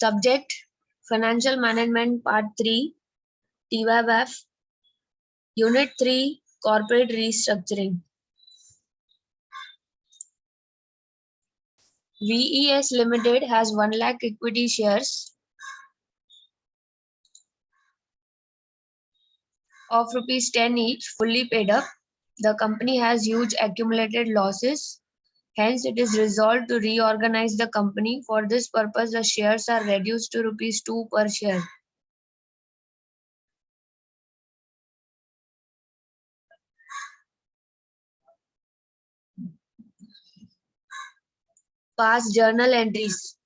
Subject Financial Management Part 3 TWABF Unit 3 Corporate Restructuring. VES Limited has 1 lakh equity shares of rupees 10 each, fully paid up. The company has huge accumulated losses. Hence, it is resolved to reorganize the company. For this purpose, the shares are reduced to rupees 2 per share. Past journal entries.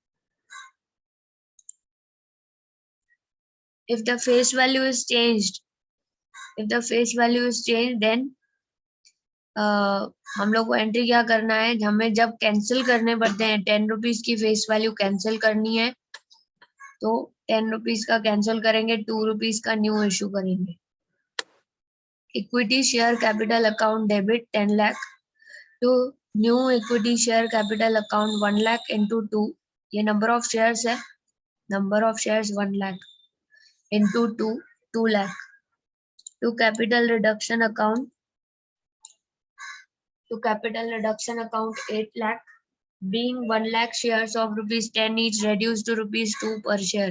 If the face value is changed, then हम लोग को entry क्या करना है, हमें जब cancel करने पड़ते हैं 10 रुपीज की फेस वैल्यू कैंसिल करनी है, तो 10 रुपीज का कैंसिल करेंगे, 2 रुपीज का न्यू इशू करेंगे. Equity share capital account debit 10 lakh to new equity share capital account 1 lakh into 2. ये नंबर ऑफ शेयर्स है, number of shares 1 lakh into 2 lakh. To capital reduction account 8 lakh, being 1 lakh shares of rupees 10 each reduced to rupees 2 per share.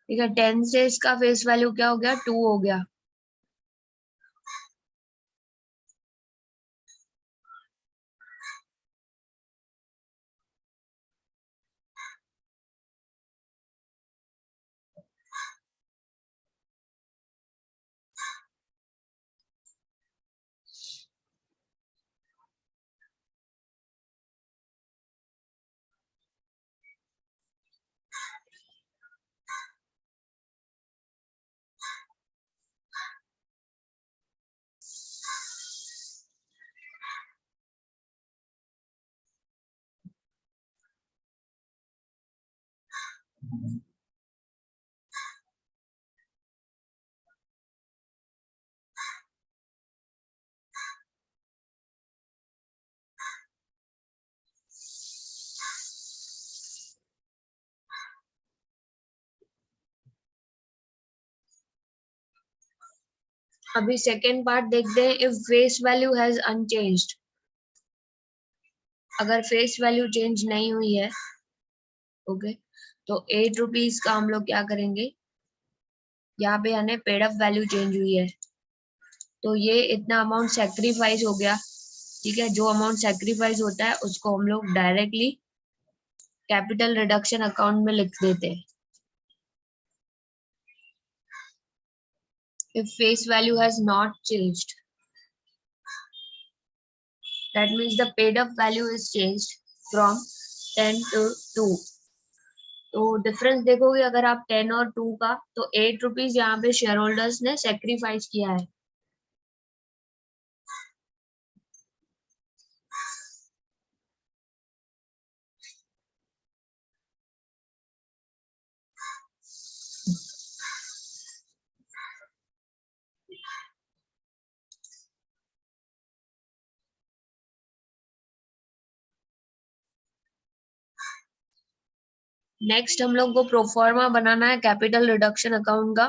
ठीक है, 10 से इसका face value क्या हो गया, 2 हो गया. अभी सेकेंड पार्ट देखते हैं. If face value has unchanged, अगर फेस वैल्यू चेंज नहीं हुई है, ओके, तो 8 रुपीज का हम लोग क्या करेंगे, यहाँ पे यानी पेड अप वैल्यू चेंज हुई है, तो ये इतना अमाउंट सेक्रीफाइस हो गया. ठीक है, जो अमाउंट सेक्रीफाइस होता है उसको हम लोग डायरेक्टली कैपिटल रिडक्शन अकाउंट में लिख देते हैं. If face value has not changed, that means the paid up value is changed from 10 to 2. तो डिफरेंस देखोगे, अगर आप 10 और 2 का, तो 8 रुपीज यहाँ पे शेयर होल्डर्स ने सेक्रीफाइस किया है. नेक्स्ट हम लोग को प्रोफार्मा बनाना है कैपिटल रिडक्शन अकाउंट का.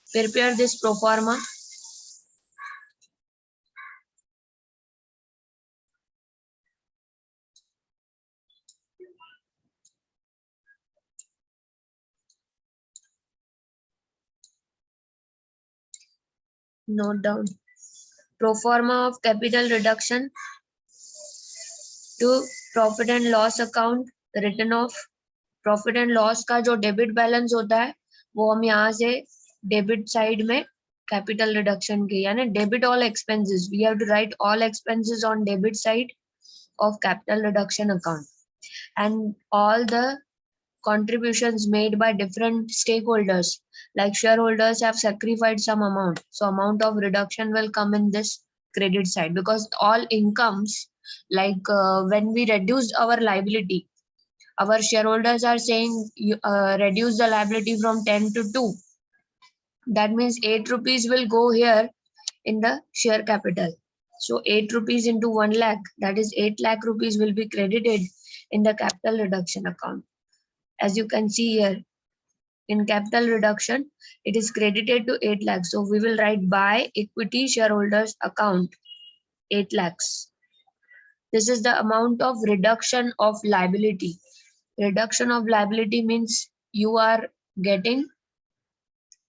Prepare this proforma. Note down proforma of capital reduction to profit and loss account. Return of profit and loss का जो डेबिट बैलेंस होता है वो हम यहाँ से डेबिट साइड में कैपिटल रिडक्शन के, यानी debit all expenses, we have to write all expenses on debit side of capital reduction account, and all the contributions made by different stakeholders, like shareholders have sacrificed some amount, so amount of reduction will come in this credit side, because all incomes, like when we reduced our liability, our shareholders are saying reduce the liability from 10 to 2. That means 8 rupees will go here in the share capital. So 8 rupees into 1 lakh, that is 8 lakh rupees will be credited in the capital reduction account. as you can see here in capital reduction, it is credited to 8 lakhs. So we will write by equity shareholders account 8 lakhs. This is the amount of reduction of liability. Reduction of liability means you are getting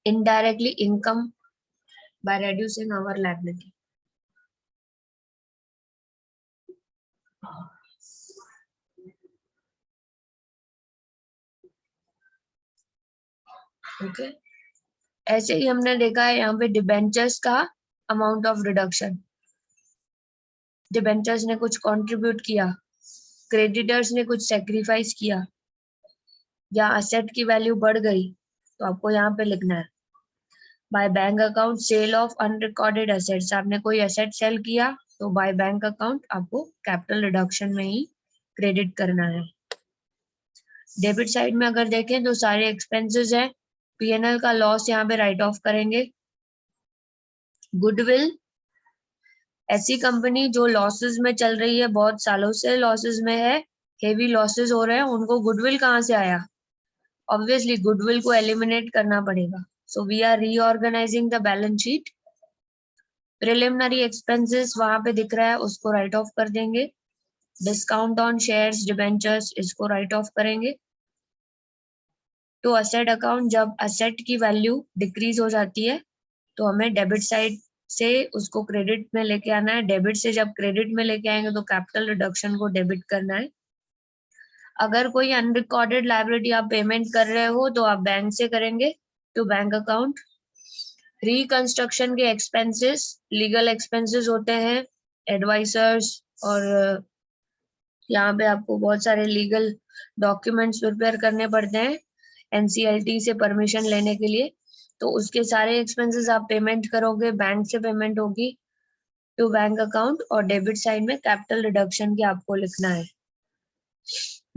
indirectly income by reducing our liability. Okay ऐसे ही हमने देखा है यहाँ पे debentures का amount of reduction. Debentures ने कुछ contribute किया, क्रेडिटर्स ने कुछ सेक्रीफाइस किया, या असेट की वैल्यू बढ़ गई तो आपको यहाँ पे लिखना है by bank account cell of unrecorded assets. आपने कोई एसेट सेल किया तो बाय बैंक अकाउंट आपको कैपिटल रिडक्शन में ही क्रेडिट करना है. डेबिट साइड में अगर देखें तो सारे एक्सपेंसेस है. पीएनएल का लॉस यहाँ पे राइट ऑफ करेंगे. गुडविल, ऐसी कंपनी जो लॉसेस में चल रही है, बहुत सालों से लॉसेस में है, हेवी लॉसेस हो रहे हैं, उनको गुडविल कहाँ से आया? ऑब्वियसली गुडविल को एलिमिनेट करना पड़ेगा. So we are reorganising the balance sheet. Preliminary expenses वहां पे दिख रहा है, उसको राइट ऑफ कर देंगे. डिस्काउंट ऑन शेयर्स, डिबेंचर्स, इसको राइट ऑफ करेंगे. तो असेट अकाउंट, जब असेट की वैल्यू डिक्रीज हो जाती है तो हमें डेबिट साइड से उसको क्रेडिट में लेके आना है. डेबिट से जब क्रेडिट में लेके आएंगे तो कैपिटल रिडक्शन को डेबिट करना है. अगर कोई अनरिकॉर्डेड लायबिलिटी आप पेमेंट कर रहे हो तो आप बैंक से करेंगे तो बैंक अकाउंट. रिकंस्ट्रक्शन के एक्सपेंसेस, लीगल एक्सपेंसेस होते हैं, एडवाइजर्स, और यहाँ पे आपको बहुत सारे लीगल डॉक्यूमेंट्स प्रिपेयर करने पड़ते हैं एनसीएलटी से परमिशन लेने के लिए. तो उसके सारे एक्सपेंसेस आप पेमेंट करोगे, बैंक से पेमेंट होगी टू बैंक अकाउंट. और डेबिट साइड में कैपिटल रिडक्शन के आपको लिखना है.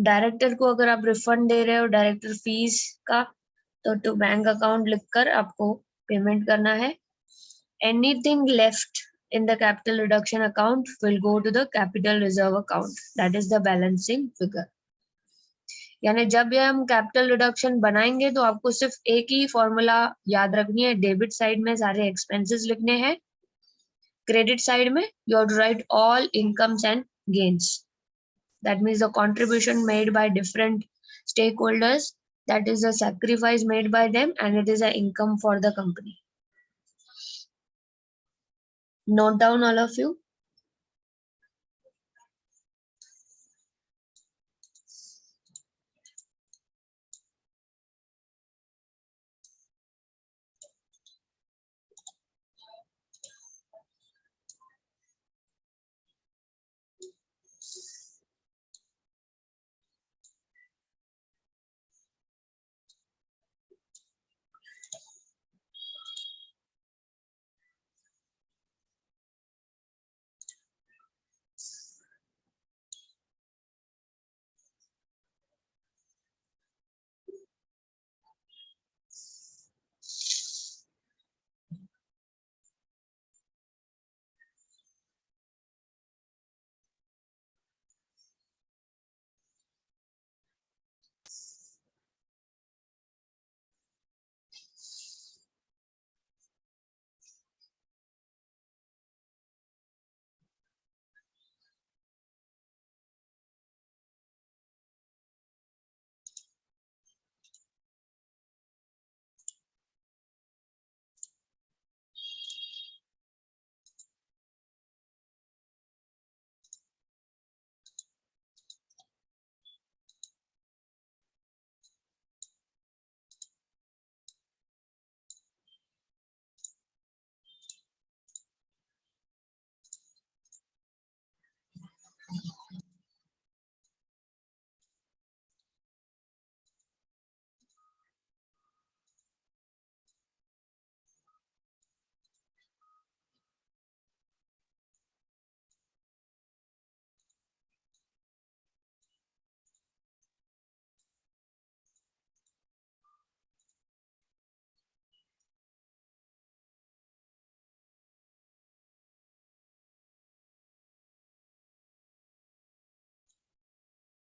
डायरेक्टर को अगर आप रिफंड दे रहे हो डायरेक्टर फीस का तो टू बैंक अकाउंट लिखकर आपको पेमेंट करना है. Anything left in the capital reduction account will go to the capital reserve account, that is the balancing figure. यानी जब ये हम कैपिटल रिडक्शन बनाएंगे तो आपको सिर्फ एक ही फॉर्मूला याद रखनी है. डेबिट साइड में सारे एक्सपेंसेस लिखने हैं, क्रेडिट साइड में you have to write all incomes and gains. That means the contribution made by different stakeholders, that is the sacrifice made by them, and it is an income for the company. Note down all of you.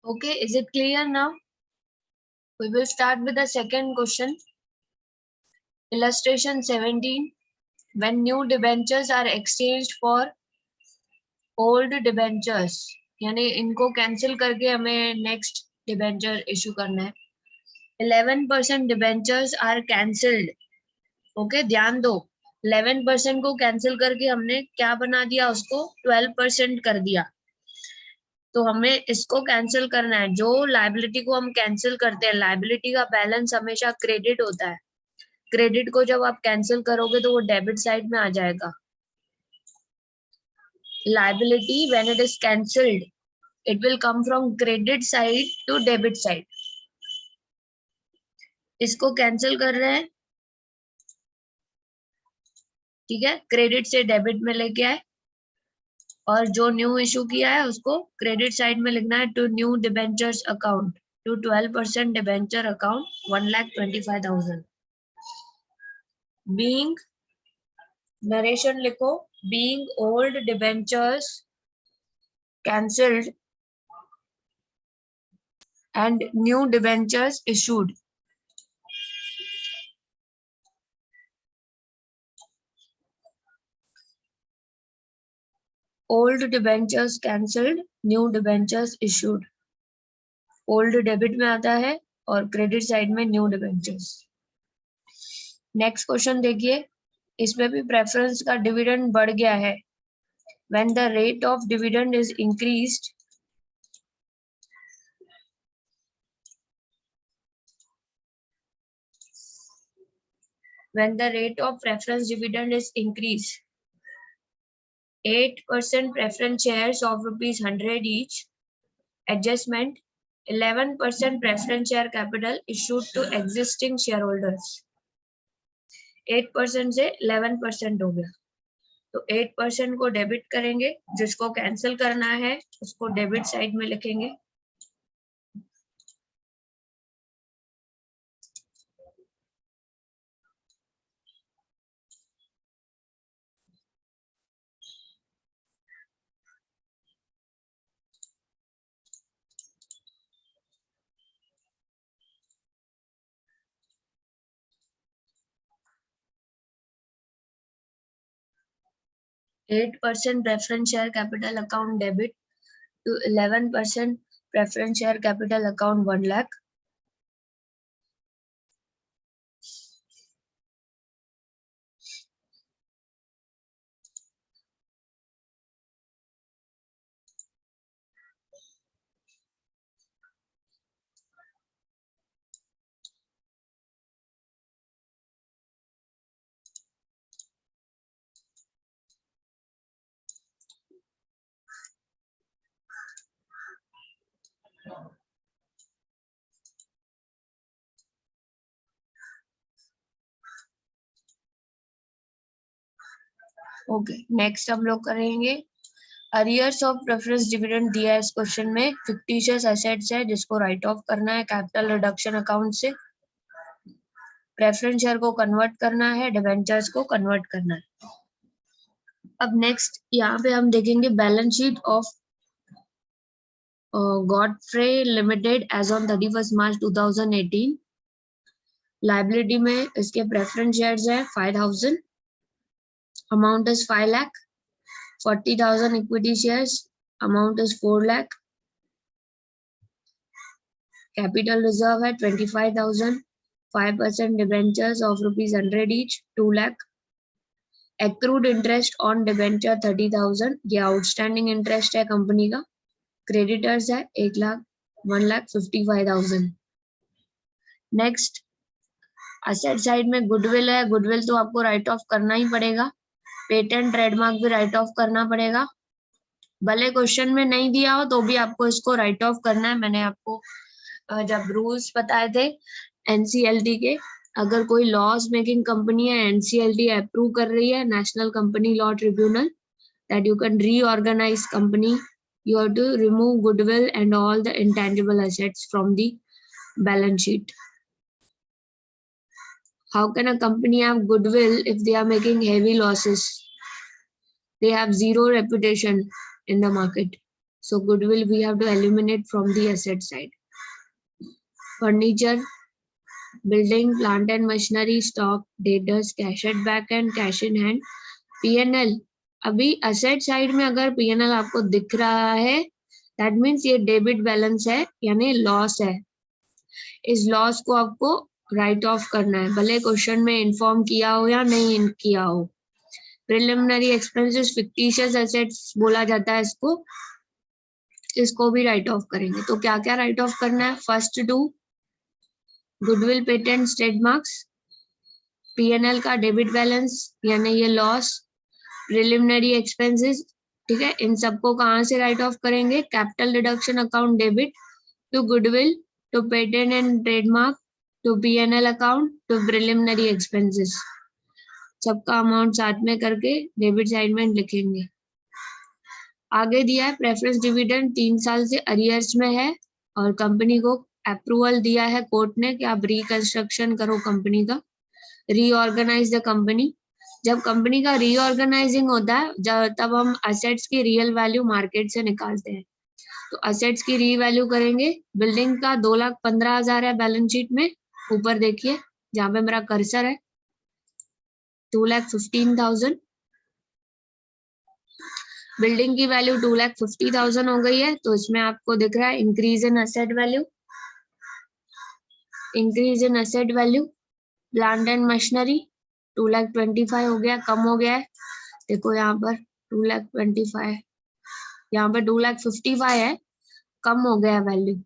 Okay, is it clear now? We will start with the second question. Illustration 17. When new debentures are exchanged for old debentures, यानी इनको cancel करके हमें next debenture issue करना है. 11% debentures are cancelled. Okay, ध्यान दो, 11% को cancel करके हमने क्या बना दिया, उसको 12% कर दिया. तो हमें इसको कैंसिल करना है. जो लायबिलिटी को हम कैंसिल करते हैं, लायबिलिटी का बैलेंस हमेशा क्रेडिट होता है. क्रेडिट को जब आप कैंसिल करोगे तो वो डेबिट साइड में आ जाएगा. Liability when it is cancelled, it will come from credit side to debit side. इसको कैंसिल कर रहे हैं, ठीक है, क्रेडिट से डेबिट में लेके आए, और जो न्यू इशू किया है उसको क्रेडिट साइड में लिखना है. To new debentures account to 12% debenture account 1,25,000. Being, narration लिखो, being old debentures cancelled and new debentures issued. Old debentures cancelled, new debentures issued. Old debit में आता है और क्रेडिट साइड में न्यू डिबेंचर्स. नेक्स्ट क्वेश्चन देखिए, इसमें भी preference का डिविडेंड बढ़ गया है. When the rate of dividend is increased, when the rate of preference dividend is increased, 8% preference shares of ₹100 each. Adjustment, 11% preference share capital issued to existing shareholders. 8% से 11% हो गया. तो 8% को डेबिट करेंगे, जिसको कैंसिल करना है उसको डेबिट साइड में लिखेंगे. $8 preference share capital account debit to 11% preference share capital account 1 lakh. Okay, next हम लोग करेंगे अरियर्स ऑफ प्रेफरेंस डिविडेंड. दिया है इस क्वेश्चन में, फिक्टिशियस एसेट्स है जिसको राइट ऑफ करना है कैपिटल रिडक्शन अकाउंट से. प्रेफरेंस शेयर को कन्वर्ट करना है, डिबेंचर्स को कन्वर्ट करना है. अब नेक्स्ट यहाँ पे हम देखेंगे balance sheet of Godfrey Limited as on 31st March 2018. Liability में इसके प्रेफरेंस शेयर्स है 5,000. Amount is 5 lakh. 40,000 equity shares, amount is 4 lakh. Capital reserve है 25,000. 5% debentures of ₹100 each 2 lakh. Accrued interest on debenture 30,000. ये outstanding interest है company का. Creditors है 1,55,000. Next asset side में goodwill है. गुडविल तो आपको राइट ऑफ करना ही पड़ेगा. पेटेंट ट्रेडमार्क भी राइट ऑफ करना पड़ेगा. भले क्वेश्चन में नहीं दिया हो तो भी आपको इसको राइट ऑफ करना है. मैंने आपको जब रूल्स बताए थे एनसीएलटी के, अगर कोई लॉस मेकिंग कंपनी है, एनसीएलटी अप्रूव कर रही है, national company law tribunal, that you can reorganize company, you have to remove goodwill and all the intangible assets from the balance sheet. How can a company have goodwill if they are making heavy losses? They have zero reputation in the market. So goodwill we have to eliminate from the asset side. Furniture, building, plant and machinery, stock, debtors, cash at bank and cash in hand, PNL. अभी asset side में अगर PNL आपको दिख रहा है that means ये debit balance है यानी लॉस है। इस लॉस को आपको राइट ऑफ करना है, भले क्वेश्चन में इन्फॉर्म किया हो या नहीं किया हो। प्रिलिमिनरी एक्सपेंसेस, फिक्टिशियस एसेट्स बोला जाता है इसको भी राइट ऑफ करेंगे। तो क्या क्या राइट ऑफ करना है? First to goodwill, patent, trademarks, PNL का डेबिट बैलेंस यानी ये लॉस, प्रिलिमिनरी एक्सपेंसेस, ठीक है, इन सबको कहाँ से राइट ऑफ करेंगे? Capital reduction account debit to goodwill to patent and trademark to PNL account to preliminary expenses, सबका अमाउंट साथ में करके डेबिट साइड में लिखेंगे। आगे दिया है प्रेफरेंस डिविडेंड 3 साल से अरियर्स में है और कंपनी को अप्रूवल दिया है कोर्ट ने कि आप रिकंस्ट्रक्शन करो कंपनी का, रीऑर्गेनाइज द कंपनी। जब कंपनी का रीऑर्गेनाइजिंग होता है तब हम असेट्स की रियल वैल्यू मार्केट से निकालते हैं। तो असेट्स की री वैल्यू करेंगे। बिल्डिंग का 2,15,000 है बैलेंस शीट में, ऊपर देखिए जहां पे मेरा कर्सर है 2,15,000। बिल्डिंग की वैल्यू 2,50,000 हो गई है, तो इसमें आपको दिख रहा है increase in asset value, increase in asset value. Plant and machinery 2,25,000 हो गया, कम हो गया है। देखो यहाँ पर 2,25,000, यहाँ पर 2,55,000 है, कम हो गया वैल्यू।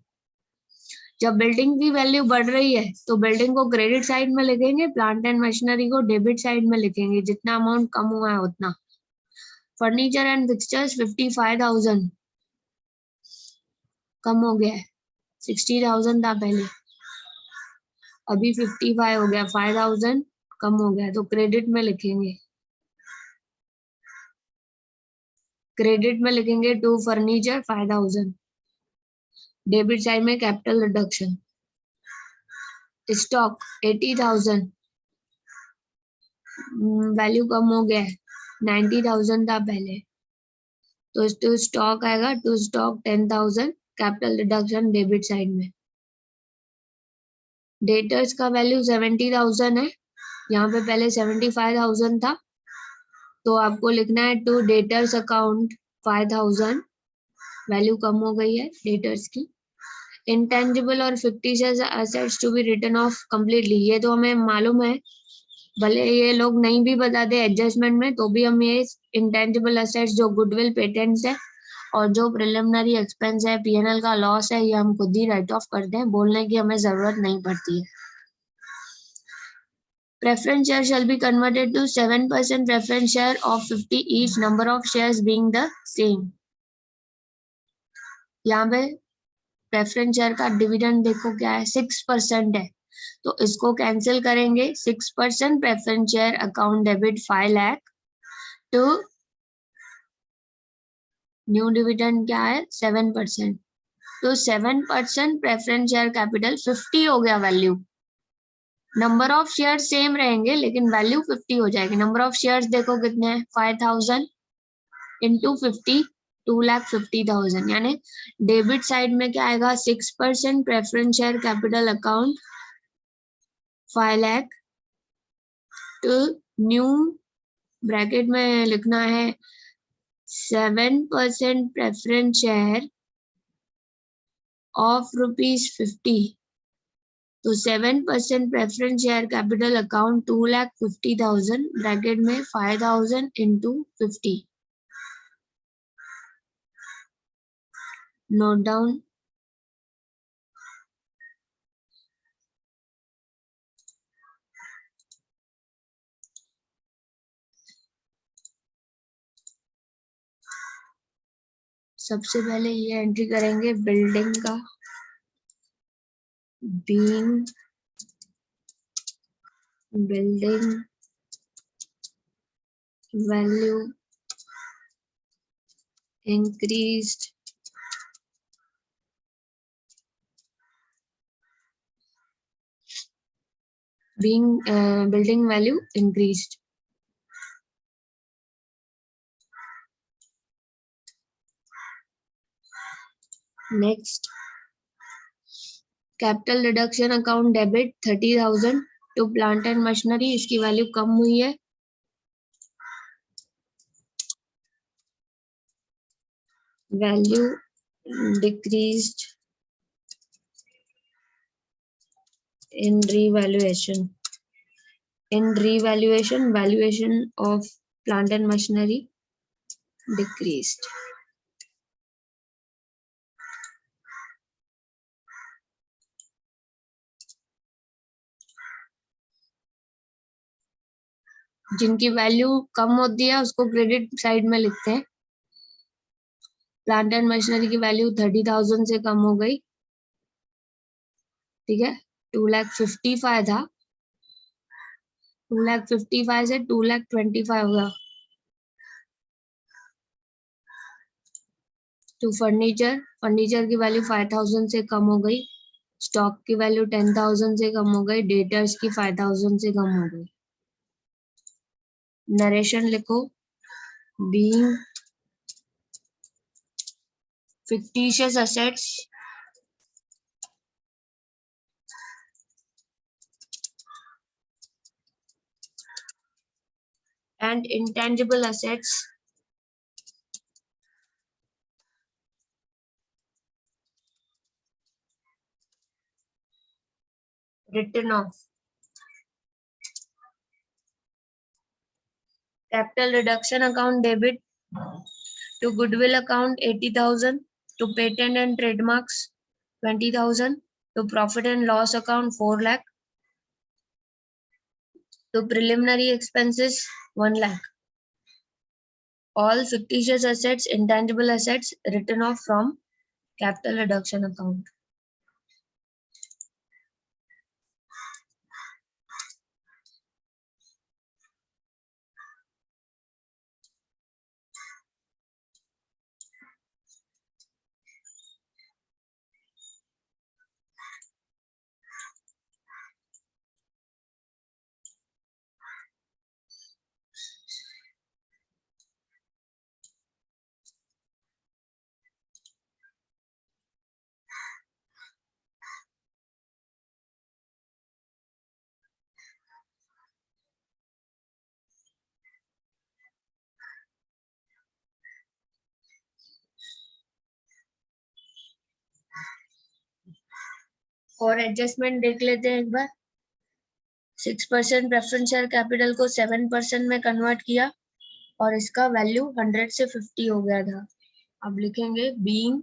जब बिल्डिंग की वैल्यू बढ़ रही है तो बिल्डिंग को क्रेडिट साइड में लिखेंगे, प्लांट एंड मशीनरी को डेबिट साइड में लिखेंगे, जितना अमाउंट कम हुआ है उतना। फर्नीचर एंड फिक्सचर्स 55,000 कम हो गया है, 60,000 था पहले, अभी 55 हो गया, 5,000 कम हो गया, तो क्रेडिट में लिखेंगे, क्रेडिट में लिखेंगे टू फर्नीचर 5,000, डेबिट साइड में कैपिटल रिडक्शन। स्टॉक 80,000, वैल्यू कम हो गया है, 90,000 था पहले, तो टू स्टॉक आएगा, to stock 10,000, capital reduction debit side में। डेटर्स का वैल्यू 70,000 है, यहाँ पे पहले 75,000 था, तो आपको लिखना है टू डेटर्स अकाउंट 5,000, वैल्यू कम हो गई है डेटर्स की। इंटेंजिबल और fictitious assets to be written off completely, ये तो हमें मालूम है, भले ये लोग नहीं भी बताते एडजस्टमेंट में, तो भी हम ये इंटेंजिबल एसेट्स जो गुडविल, पेटेंट्स है और जो प्रिलिमिनरी एक्सपेंस है, पीएनएल का लॉस है, ये हम खुद ही राइट ऑफ करते हैं, बोलने की हमें जरूरत नहीं पड़ती है। Preference share shall be converted to 7% preference share of 50 each, number of shares being the same. यहाँ पे प्रेफरेंस शेयर का डिविडेंड देखो क्या है, 6% है, तो इसको कैंसिल करेंगे। 6% preference share account debit 5 lakh to new dividend क्या है 7%, तो 7% प्रेफरेंस शेयर कैपिटल 50 हो गया value. Number of share same रहेंगे लेकिन वैल्यू 50 हो जाएगी। नंबर ऑफ शेयर्स देखो कितने हैं, 5,000 इंटू 50, 2,50,000, यानी डेबिट साइड में क्या आएगा 6% preference share capital account 5 lakh to new bracket में लिखना है 7% प्रेफरेंस शेयर ऑफ ₹50, तो 7% preference share capital account 2,50,000 bracket में 5,000 इंटू 50, नोट डाउन। सबसे पहले ये एंट्री करेंगे बिल्डिंग का, being building value increased being building value increased. Next, capital reduction account debit 30,000 to plant and machinery, इसकी वैल्यू कम हुई है। Value decreased in revaluation. In revaluation, valuation of plant and machinery decreased. जिनकी value कम होती है उसको credit side में लिखते हैं। प्लांट एंड मशीनरी की वैल्यू 30,000 से कम हो गई, ठीक है। 2,50,000 था, 2,50,000 से 2,25,000 हो गया। तो फर्नीचर की वैल्यू 5,000 से कम हो गई, स्टॉक की वैल्यू 10,000 से कम हो गई, डेटर्स की 5,000 से कम हो गई। नरेशन लिखो, being fictitious assets and intangible assets written off. Capital reduction account debit to goodwill account 80,000, to patent and trademarks 20,000, to profit and loss account 4 lakh, to preliminary expenses 1 lakh. All fictitious assets, intangible assets written off from capital reduction account. और adjustment देख लेते हैं एक बार। 6% preference share capital को 7% में convert किया और इसका वैल्यू 100 से 50 हो गया था। अब लिखेंगे being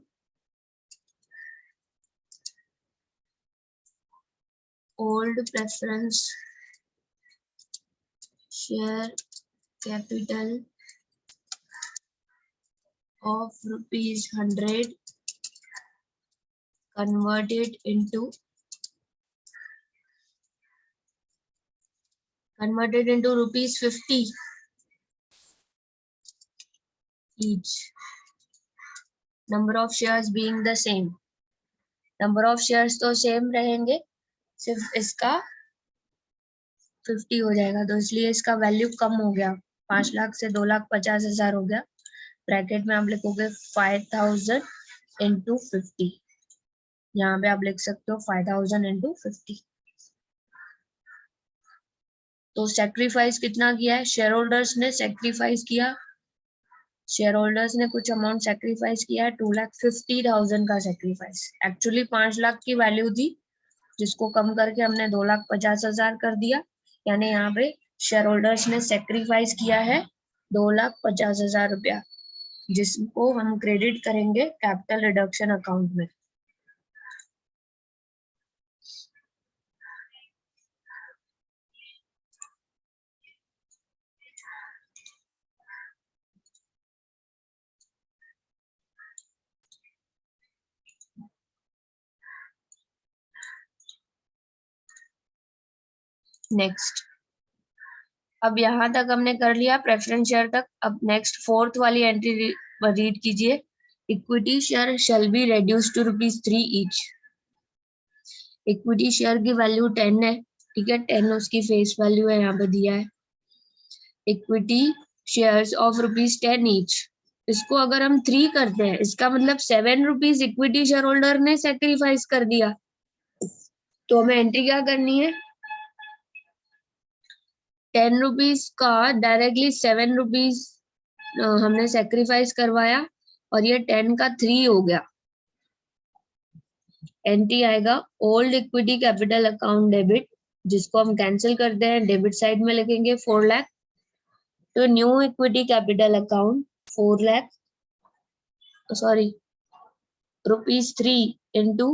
old preference share capital of ₹100 converted into ₹50 each. Number of shares being the same. Number of shares तो सेम रहेंगे, सिर्फ इसका 50 हो जाएगा, तो इसलिए इसका वैल्यू कम हो गया। 5 लाख से 2,50,000 हो गया। ब्रैकेट में आप लिखोगे 5,000 into 50। यहाँ पे आप लिख सकते हो 5,000 into 50। तो सेक्रीफाइस कितना किया है? शेयर होल्डर्स ने सेक्रीफाइस किया, शेयर होल्डर्स ने कुछ अमाउंट सेक्रीफाइस किया है, 2,50,000 का सेक्रीफाइस। एक्चुअली 5 लाख की वैल्यू थी, जिसको कम करके हमने 2,50,000 कर दिया। यानी यहाँ पे शेयर होल्डर्स ने सेक्रीफाइस किया है 2,50,000 रुपया, जिसको हम क्रेडिट करेंगे कैपिटल रिडक्शन अकाउंट में। नेक्स्ट, अब यहाँ तक हमने कर लिया प्रेफरेंस शेयर तक। अब नेक्स्ट फोर्थ वाली एंट्री रीड कीजिए। Equity share shall be reduce to ₹3 each. Equity share की वैल्यू 10 है, ठीक है, 10 उसकी फेस वैल्यू है, यहाँ पे दिया है। इक्विटी शेयर्स ऑफ ₹10 ईच, इसको अगर हम 3 करते हैं, इसका मतलब ₹7 इक्विटी शेयर होल्डर ने सेक्रीफाइस कर दिया। तो हमें एंट्री क्या करनी है, 10 रुपीज का डायरेक्टली 7 रुपीज हमने सेक्रीफाइस करवाया और ये 10 का 3 हो गया। एंट्री आएगा old equity capital account debit, जिसको हम कैंसिल करते हैं, डेबिट साइड में लिखेंगे 4 लाख। तो new equity capital account 4 lakh sorry ₹3 into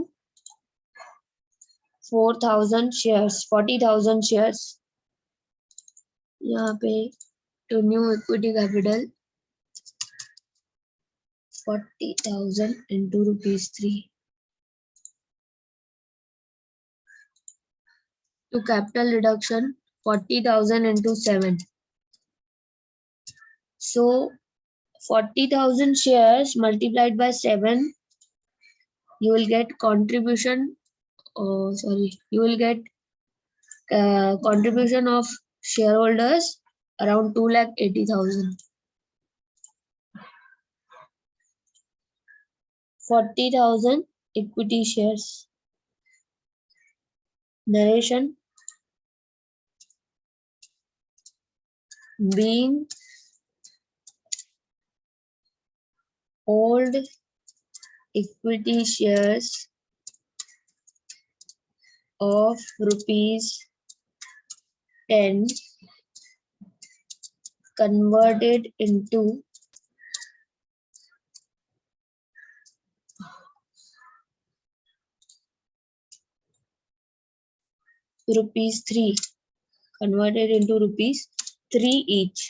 4,000 shares 40,000 shares, यहाँ पे to new equity capital 40,000 into ₹3 to capital reduction 40,000 into 7. So 40,000 shares multiplied by 7, you will get contribution. You will get contribution of shareholders around 2,80,000. 40,000 equity shares. Narration: being old equity shares of ₹10 converted into ₹3, converted into ₹3 each.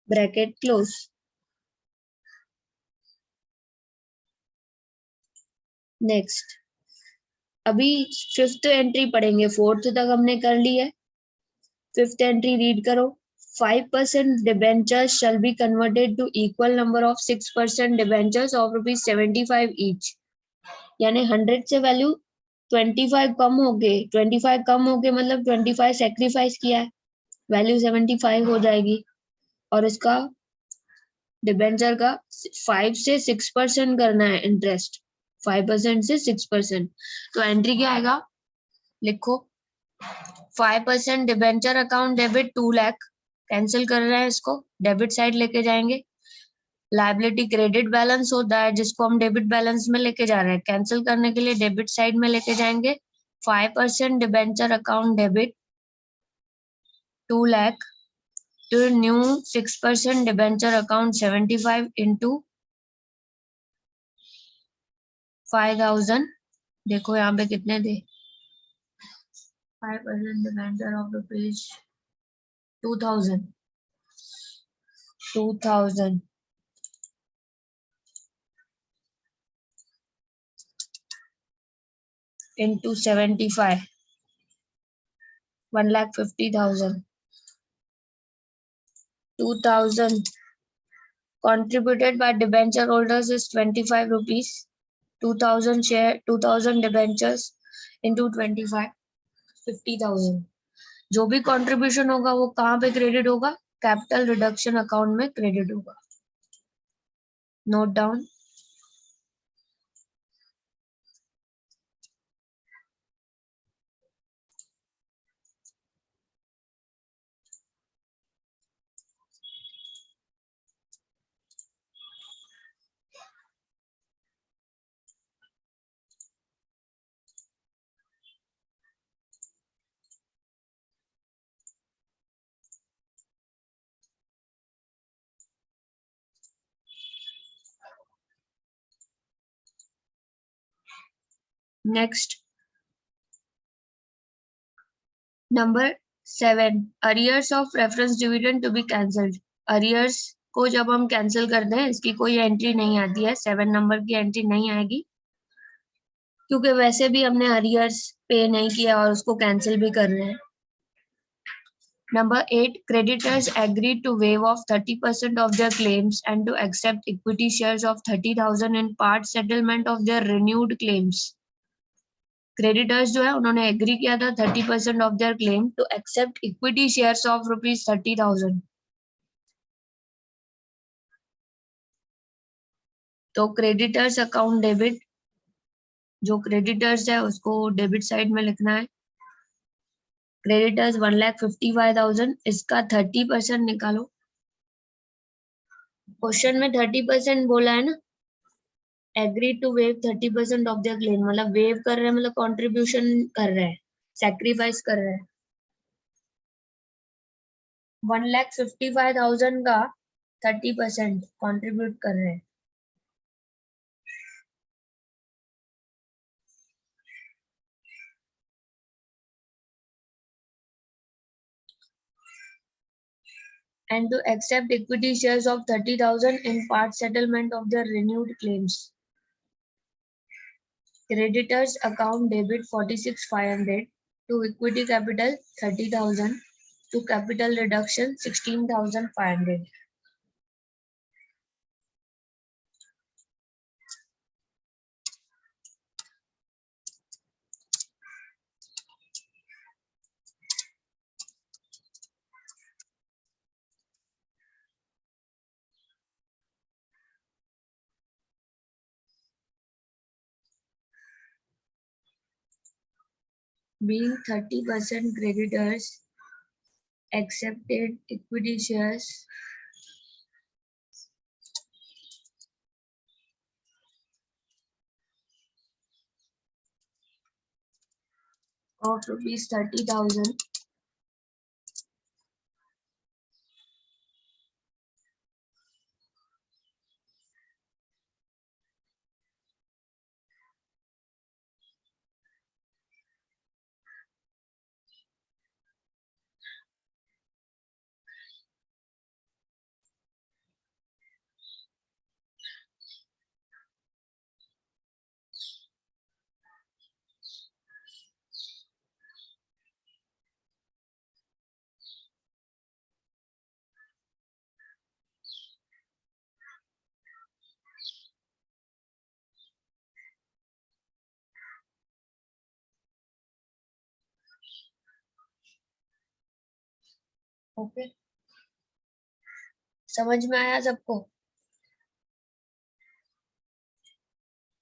Bracket close. Next, अभी fifth entry पढ़ेंगे, fourth तक हमने कर ली है। Fifth entry read करो। 5% debentures shall be converted to equal number of 6% debentures of ₹75 each. यानी 100 से value 25 कम हो गए, 25 कम हो गए मतलब 25 सेक्रीफाइस किया है, वैल्यू 75 हो जाएगी। और इसका डिबेंचर का 5 से 6% करना है इंटरेस्ट, 5% से 6%। तो एंट्री क्या आएगा, लिखो 5% debenture account debit 2 lakh, cancel कर रहे हैं इसको, डेबिट साइड लेके जाएंगे। लायबिलिटी क्रेडिट बैलेंस होता है जिसको हम डेबिट बैलेंस में लेके जा रहे हैं, कैंसिल करने के लिए डेबिट साइड में लेके जाएंगे। 5% debenture account debit 2 lakh to new 6% debenture account 75 into 5,000। देखो यहाँ पे कितने थे, 5% debenture of ₹2,000 into 75, 1,50,000। 2,000 contributed by debenture holders is ₹25. 2,000 debentures into 25, 50,000। जो भी कंट्रीब्यूशन होगा वो कहाँ पे क्रेडिट होगा, कैपिटल रिडक्शन अकाउंट में क्रेडिट होगा। Note down. Next, number 7, arrears of reference dividend to be cancelled. Arrears को जब हम कैंसिल करते हैं इसकी कोई एंट्री नहीं आती है, 7 नंबर की एंट्री नहीं आएगी क्योंकि वैसे भी हमने अरियर्स पे नहीं किया और उसको कैंसिल भी कर रहे हैं। Number 8, creditors agreed to waive off 30% of their claims and to accept equity shares of 30,000 in part settlement of their renewed claims. Creditors जो है उन्होंने एग्री किया था 30% of their claim to accept equity shares of ₹30,000. तो creditors account debit, जो creditors है उसको debit side में लिखना है। क्रेडिटर्स 1,55,000, इसका 30% निकालो। क्वेश्चन में 30% बोला है ना, agree to waive 30% of the claim, मतलब वेव कर रहे हैं, मतलब कॉन्ट्रीब्यूशन कर रहे हैं, सेक्रीफाइस कर रहे हैं। 1,55,000 का 30% कॉन्ट्रीब्यूट कर रहे हैं। And to accept equity shares of 30,000 in part settlement of the renewed claims. Creditors account debit 46,500 to equity capital 30,000 to capital reduction 16,500. Being 30% creditors accepted equity shares of rupees 30,000 okay, समझ में आया सबको?